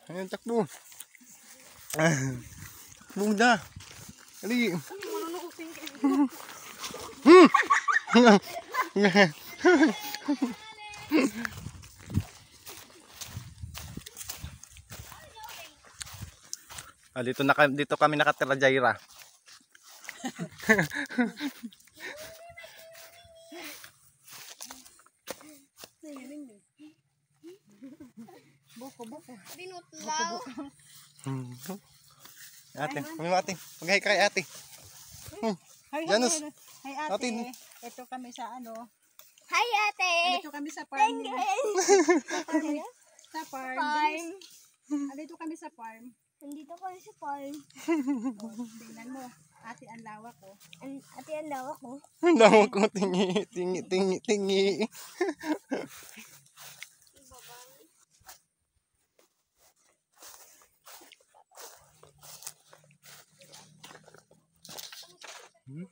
Ayan, takbo. Takbo na. Dali. Dito kami nakatira, Jaira. Buko. Binutlaw. Ate, ate. Mag-hi kay ate. Janus. Hi ate. Ito kami sa ano. Hi, ate. Dito kami sa farm. Sa farm. Dito kami sa farm. Nandito kami sa farm. Tingnan mo. Ate, ang lawak ko. Ate, ang lawak ko. Ang damo ko. Tingi. Hmm?